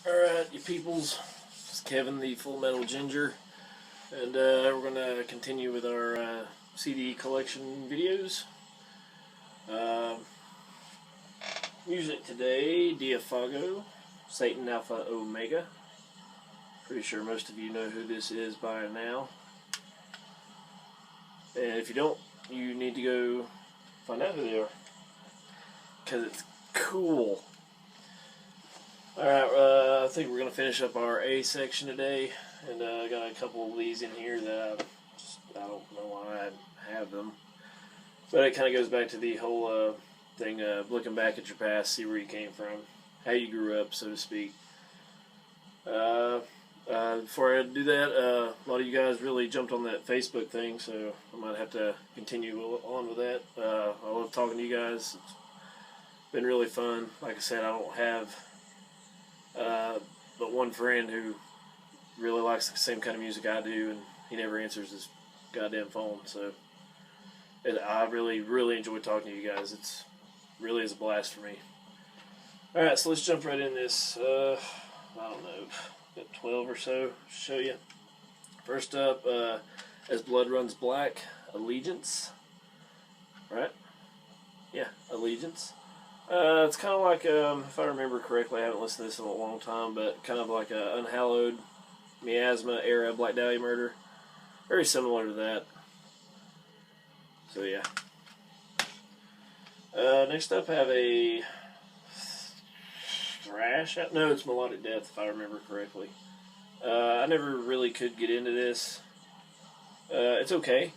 Alright, you peoples, it's Kevin the Full Metal Ginger, and we're going to continue with our CD collection videos. Music today, Diafago, Satan Alpha Omega. Pretty sure most of you know who this is by now. And if you don't, you need to go find out who they are, because it's cool. Alright, I think we're going to finish up our A section today, and I got a couple of these in here that I don't know why I have them, but it kind of goes back to the whole thing of looking back at your past, see where you came from, how you grew up, so to speak. Before I do that, a lot of you guys really jumped on that Facebook thing, so I might have to continue on with that. I love talking to you guys. It's been really fun. Like I said, I don't have but one friend who really likes the same kind of music I do, and he never answers his goddamn phone, so I really enjoy talking to you guys. It's really is a blast for me. Alright, so let's jump right in this. I don't know, got 12 or so to show you. First up, As Blood Runs Black, Allegiance. Right? Yeah, Allegiance. It's kind of like, if I remember correctly, I haven't listened to this in a long time, but kind of like a Unhallowed Miasma era Black Dahlia Murder. Very similar to that. So yeah. Next up I have a thrash. No, it's Melodic Death, if I remember correctly. I never really could get into this. It's okay.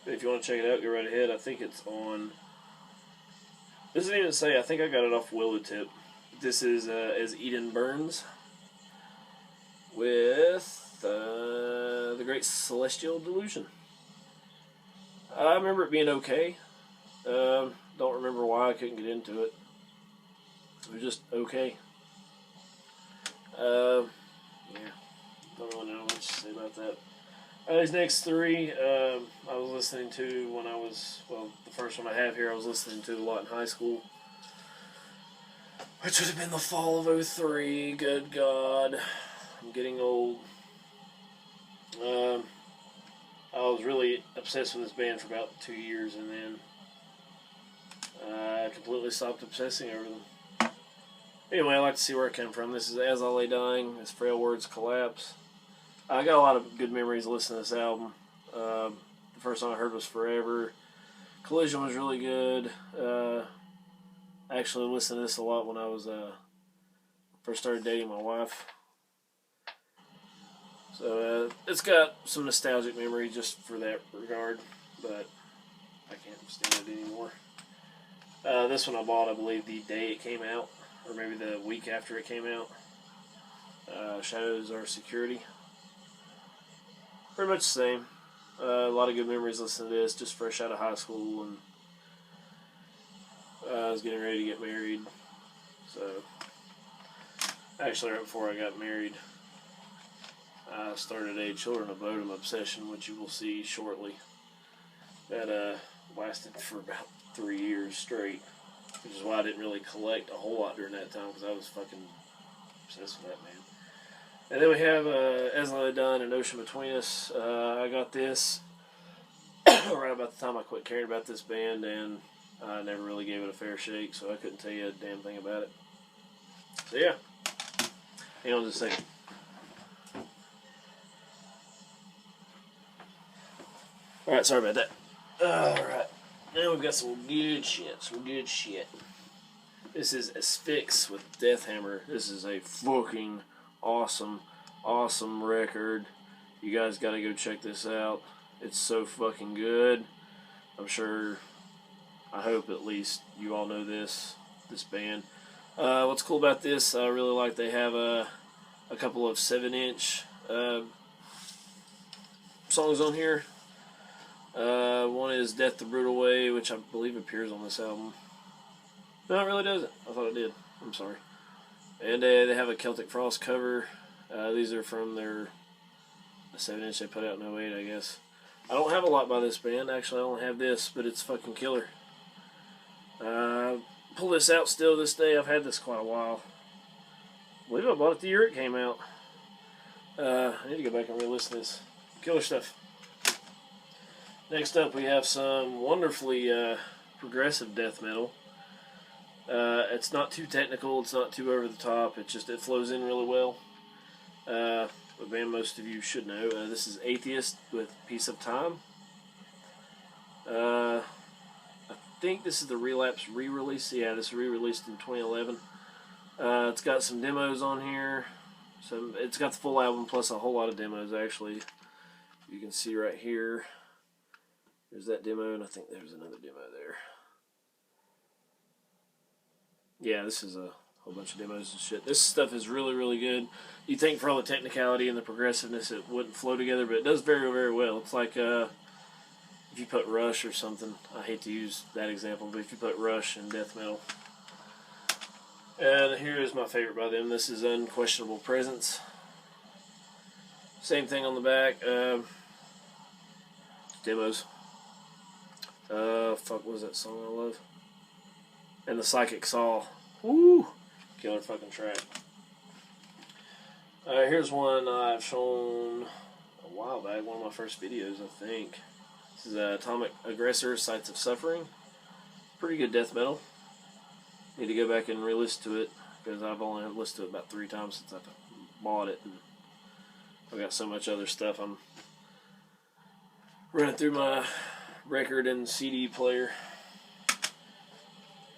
If you want to check it out, go right ahead. I think it's on... Doesn't even say. I think I got it off Willow Tip. This is As Eden Burns with The Great Celestial Delusion. I remember it being okay. Don't remember why I couldn't get into it. It was just okay. Yeah, don't really know much to say about that. These next three, I was listening to when I was, well, the first one I have here, I was listening to a lot in high school, which would have been the fall of '03. Good God, I'm getting old. I was really obsessed with this band for about 2 years, and then I completely stopped obsessing over them. Anyway, I like to see where it came from. This is As I Lay Dying, As Frail Words Collapse. I got a lot of good memories listening to this album. The first song I heard was Forever. Collision was really good. I actually listened to this a lot when I was first started dating my wife. So it's got some nostalgic memory just for that regard, but I can't stand it anymore. This one I bought, I believe, the day it came out, or maybe the week after it came out. Shadows Are Security. Pretty much the same. A lot of good memories listening to this, just fresh out of high school, and I was getting ready to get married. So, actually, right before I got married, I started a Children of Bodom obsession, which you will see shortly. That lasted for about 3 years straight, which is why I didn't really collect a whole lot during that time, because I was fucking obsessed with that man. And then we have As I Lay Dying and Ocean Between Us. I got this right about the time I quit caring about this band, and I never really gave it a fair shake, so I couldn't tell you a damn thing about it. So yeah, hang on just a second. Alright, sorry about that. Alright, now we've got some good shit, This is Asphyx with Death Hammer. This is a fucking awesome record. You guys gotta go check this out. It's so fucking good. I'm sure, I hope at least you all know this band. What's cool about this, I really like they have a couple of 7-inch songs on here. One is Death the Brutal Way, which I believe appears on this album. No, it really doesn't. I thought it did. I'm sorry. And they have a Celtic Frost cover. These are from their 7-inch they put out in '08, I guess. I don't have a lot by this band. Actually, I only have this, but it's fucking killer. Pull this out still this day. I've had this quite a while. I believe I bought it the year it came out. I need to go back and re-listen to this. Killer stuff. Next up, we have some wonderfully progressive death metal. It's not too technical. It's not too over the top. It flows in really well. A band most of you should know. This is Atheist with Piece of Time. I think this is the Relapse re-release. Yeah, this was re-released in 2011. It's got some demos on here. It's got the full album plus a whole lot of demos, actually. You can see right here. There's that demo, and I think there's another demo there. Yeah, this is a whole bunch of demos and shit. This stuff is really, really good. You'd think for all the technicality and the progressiveness it wouldn't flow together, but it does very, very well. It's like if you put Rush or something. I hate to use that example, but if you put Rush and death metal. And here is my favorite by them. This is Unquestionable Presence. Same thing on the back. Demos. Fuck, what was that song I love? And the Psychic Saw. Woo! Killer fucking track. Here's one I've shown a while back. One of my first videos, I think. This is Atomic Aggressor, Sights of Suffering. Pretty good death metal. Need to go back and re-listen to it, because I've only listened to it about 3 times since I bought it. And I've got so much other stuff. I'm running through my record and CD player.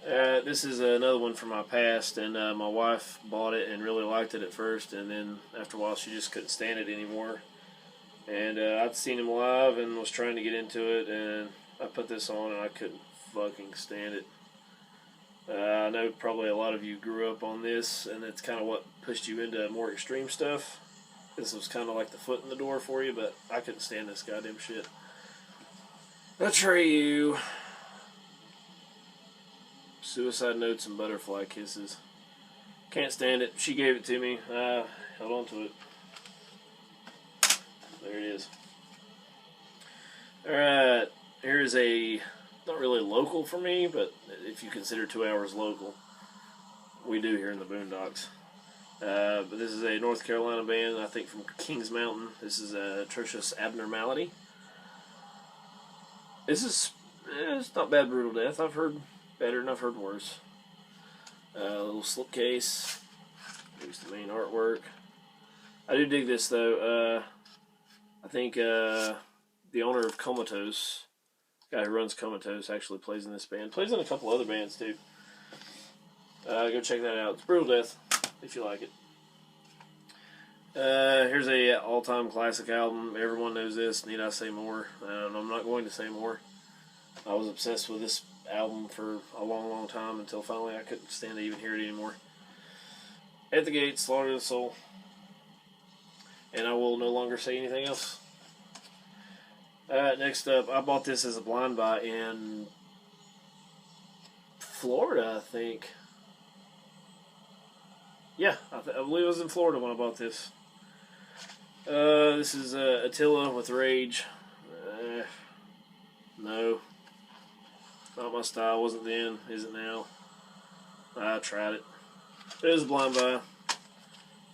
This is another one from my past, and my wife bought it and really liked it at first, and then after a while she just couldn't stand it anymore. And I'd seen him live and was trying to get into it, and I put this on and I couldn't fucking stand it. I know probably a lot of you grew up on this, and it's kind of what pushed you into more extreme stuff. This was kind of like the foot in the door for you, but I couldn't stand this goddamn shit. Atreyu. Suicide Notes and Butterfly Kisses. Can't stand it. She gave it to me. I held on to it. There it is. Alright. Here's a... not really local for me, but if you consider 2 hours local, we do here in the Boondocks. But this is a North Carolina band, I think from Kings Mountain. This is Atrocious Abnormality. This is, it's not bad brutal death. I've heard better and I've heard worse. A little slipcase. Here's the main artwork. I do dig this though. I think the owner of Comatose, the guy who runs Comatose, actually plays in this band. Plays in a couple other bands too. Go check that out. It's brutal death if you like it. Here's a all-time classic album. Everyone knows this. Need I say more? I'm not going to say more. I was obsessed with this album for a long, long time until finally I couldn't stand to even hear it anymore. At the Gate, Slaughter of the Soul. And I will no longer say anything else. Next up, I bought this as a blind buy in Florida, I think. Yeah, I believe it was in Florida when I bought this. This is Attila with Rage. No. Not my style. Wasn't then. Isn't now. I tried it. It was a blind buy.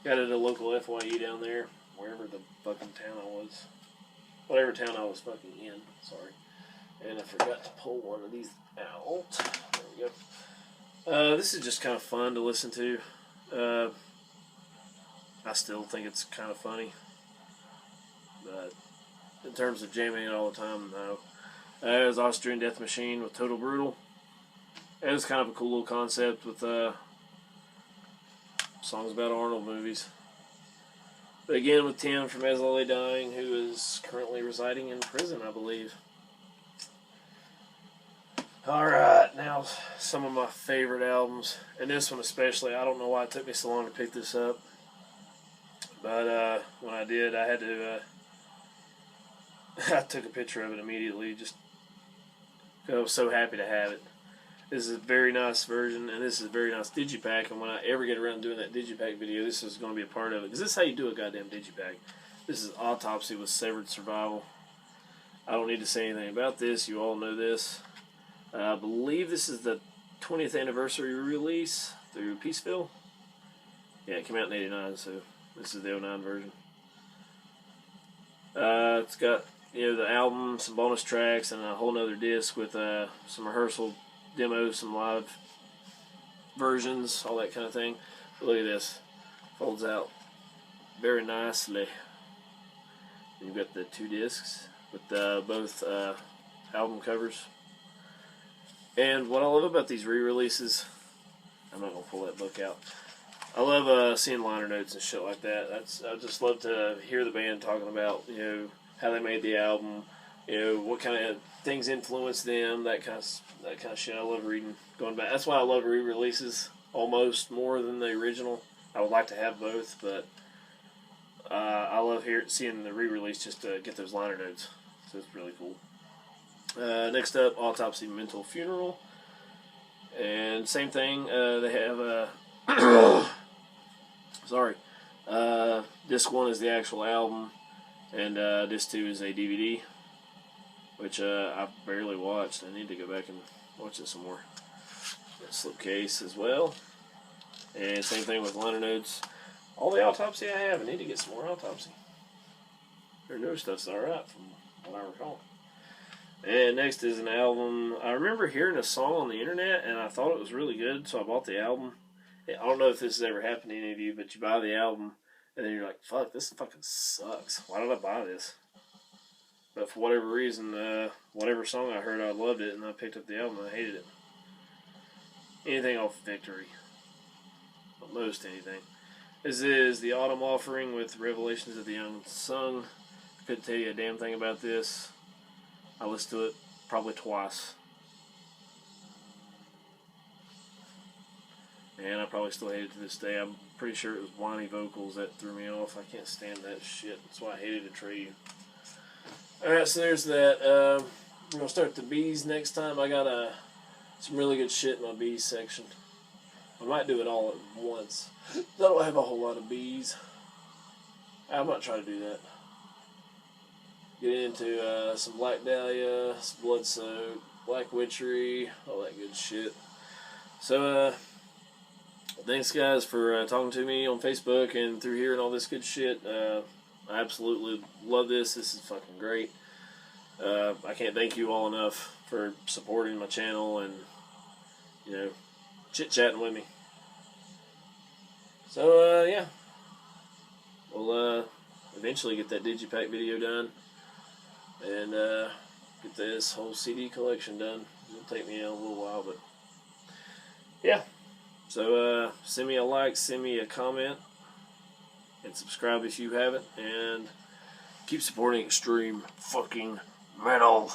Got it at a local FYE down there. Wherever the fucking town I was. Whatever town I was fucking in. Sorry. And I forgot to pull one of these out. There we go. This is just kind of fun to listen to. I still think it's kind of funny. But in terms of jamming it all the time, no. It was Austrian Death Machine with Total Brutal. It was kind of a cool little concept with songs about Arnold movies. But again, with Tim from As I Lay Dying, who is currently residing in prison, I believe. Alright, now some of my favorite albums. And this one especially, I don't know why it took me so long to pick this up. But when I did, I had to... I took a picture of it immediately, just because I was so happy to have it. This is a very nice version, and this is a very nice digipack, and when I ever get around to doing that digipack video, this is going to be a part of it, because this is how you do a goddamn digipack. This is Autopsy with Severed Survival. I don't need to say anything about this, you all know this. I believe this is the 20th anniversary release through Peaceville. Yeah, it came out in '89, so this is the '09 version. It's got, the album, some bonus tracks, and a whole nother disc with some rehearsal demos, some live versions, all that kind of thing. But look at this. Folds out very nicely. And you've got the 2 discs with both album covers. And what I love about these re-releases, I'm not going to pull that book out. I love seeing liner notes and shit like that. I just love to hear the band talking about, how they made the album, what kind of things influenced them, that kind of shit. I love reading, going back. That's why I love re-releases almost more than the original. I would like to have both, but I love seeing the re-release just to get those liner notes. So it's really cool. Next up, Autopsy Mental Funeral. And same thing, they have sorry. Disc 1 is the actual album, and Disc 2 is a DVD, which I've barely watched. I need to go back and watch it some more. Slipcase as well. And same thing with liner notes. All the Autopsy I have, I need to get some more Autopsy. Their newer stuff's alright from what I recall. And next is an album. I remember hearing a song on the internet and I thought it was really good, so I bought the album. I don't know if this has ever happened to any of you, but you buy the album and then you're like, fuck, this fucking sucks. Why did I buy this? But for whatever reason, whatever song I heard, I loved it, and I picked up the album and I hated it. Anything off Victory. Most anything. This is the Autumn Offering with Revelations of the Unsung. I couldn't tell you a damn thing about this. I listened to it probably twice. And I probably still hate it to this day. I'm pretty sure it was whiny vocals that threw me off. I can't stand that shit. That's why I hated Atreyu. Alright, so there's that. We're going to start the B's next time. I got some really good shit in my B's section. I might do it all at once. I don't have a whole lot of B's. I might try to do that. Get into some Black Dahlia, some Blood Soaked, Black Witchery, all that good shit. So, thanks guys for talking to me on Facebook and through here and all this good shit. I absolutely love this. This is fucking great. I can't thank you all enough for supporting my channel and, chit-chatting with me. So, yeah. We'll eventually get that Digipack video done and get this whole CD collection done. It'll take me a little while, but yeah. So, send me a like, send me a comment, and subscribe if you haven't, and keep supporting extreme fucking metal.